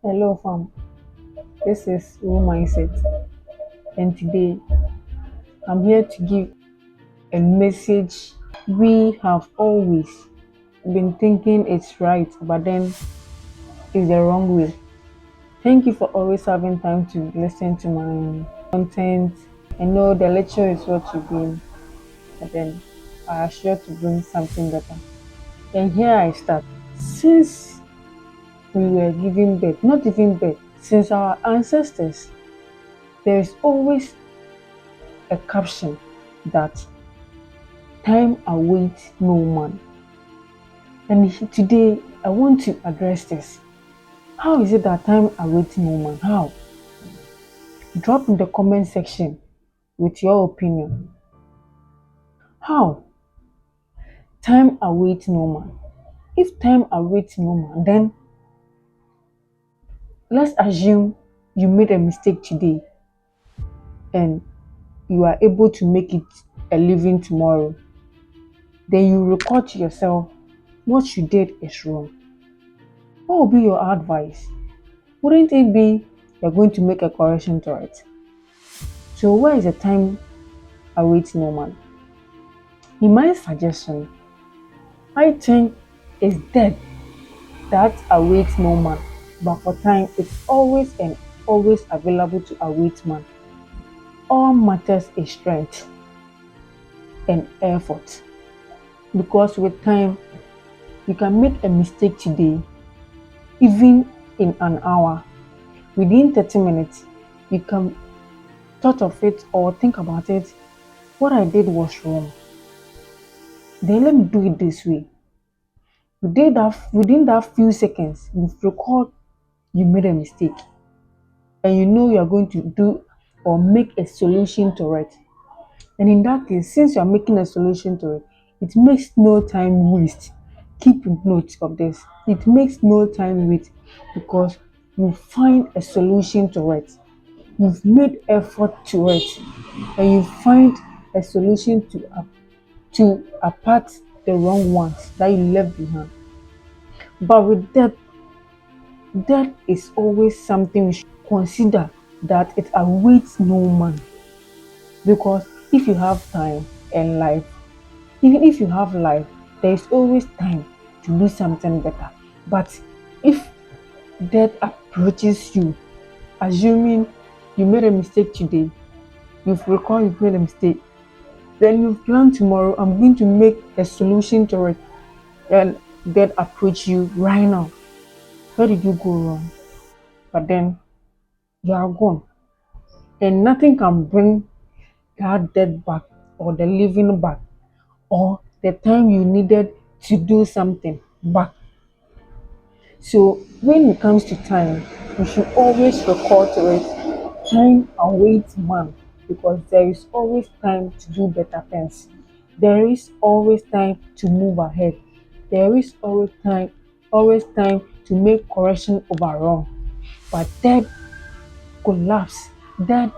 Hello, fam. This is Real Mindset, and today I'm here to give a message we have always been thinking it's right, but then it's the wrong way. Thank you for always having time to listen to my content. I know the lecture is what you've been, but then I assure to bring something better. And here I start. Since we were giving birth, not giving birth, since our ancestors, there is always a caption that time awaits no man. And today I want to address this. How is it that time awaits no man? How? Drop in the comment section with your opinion. How? Time awaits no man. If time awaits no man, then let's assume you made a mistake today and you are able to make it a living tomorrow. Then you record to yourself what you did is wrong. What will be your advice? Wouldn't it be you're going to make a correction to it? So where is the time awaits no man? In my suggestion, I think it's death that awaits no man, but for time it's always and always available to await man. All matters is strength and effort, because with time you can make a mistake today, even in an hour. Within 30 minutes, you can thought of it or think about it. What I did was wrong. Then let me do it this way. Within that few seconds, you record you made a mistake and you know you are going to do or make a solution to it. And in that case, since you are making a solution to it, it makes no time waste. Keep note of this. It makes no time waste because you find a solution to it. You've made effort to it, and you find a solution to apart the wrong ones that you left behind. But with that is always something we should consider, that it awaits no man. Because if you have time and life, even if you have life, there is always time to do something better. But if death approaches you, assuming you made a mistake today, you've recalled you've made a mistake, then you plan tomorrow, I'm going to make a solution to it, and death approach you right now. Where did you go wrong? But then you are gone, and nothing can bring that death back or the living back or the time you needed to do something back. So when it comes to time, you should always record to it. Time awaits man, because there is always time to do better things. There is always time to move ahead. There is always time to make correction over wrong. But that collapse, that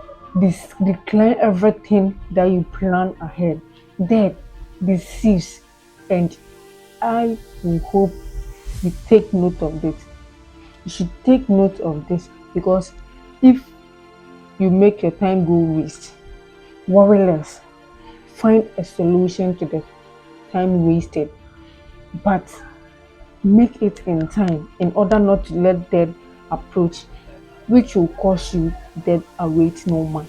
decline everything that you plan ahead. That deceives, and I will hope you take note of this. You should take note of this, because if you make your time go waste, worry less. Find a solution to the time wasted, but make it in time in order not to let death approach, which will cause you death await no man.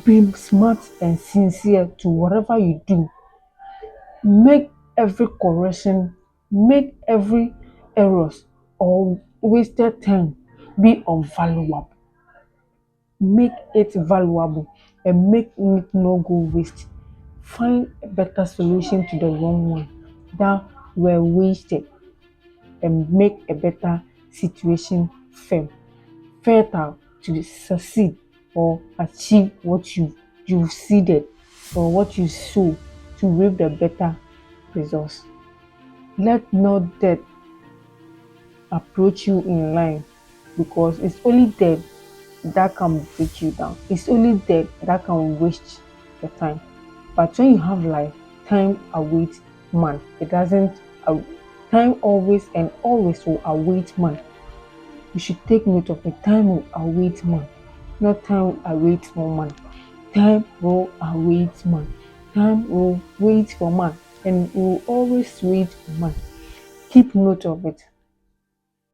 Be smart and sincere to whatever you do. Make every correction, make every errors or wasted time be unvaluable. Make it valuable and make it no go waste. Find a better solution to the wrong one that were wasted, and make a better situation fertile to succeed or achieve what you seeded or what you sow, to reap the better results. Let not death approach you in line, because it's only death that can break you down. It's only death that can waste your time. But when you have life, time awaits man. It doesn't. Time always and always will await man. You should take note of it. Time will await man, not time will await for man. Time will await man. Time will wait for man, and will always wait for man. Keep note of it,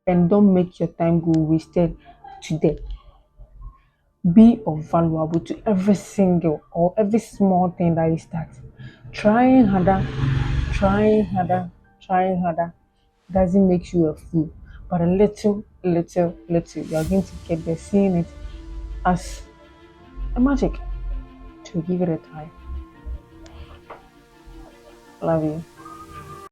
and don't make your time go wasted today. Be of valuable to every single or every small thing that you start. Trying harder, trying harder, trying harder doesn't make you a fool, but a little, little, little, you are going to get there, seeing it as a magic. To give it a try. Love you.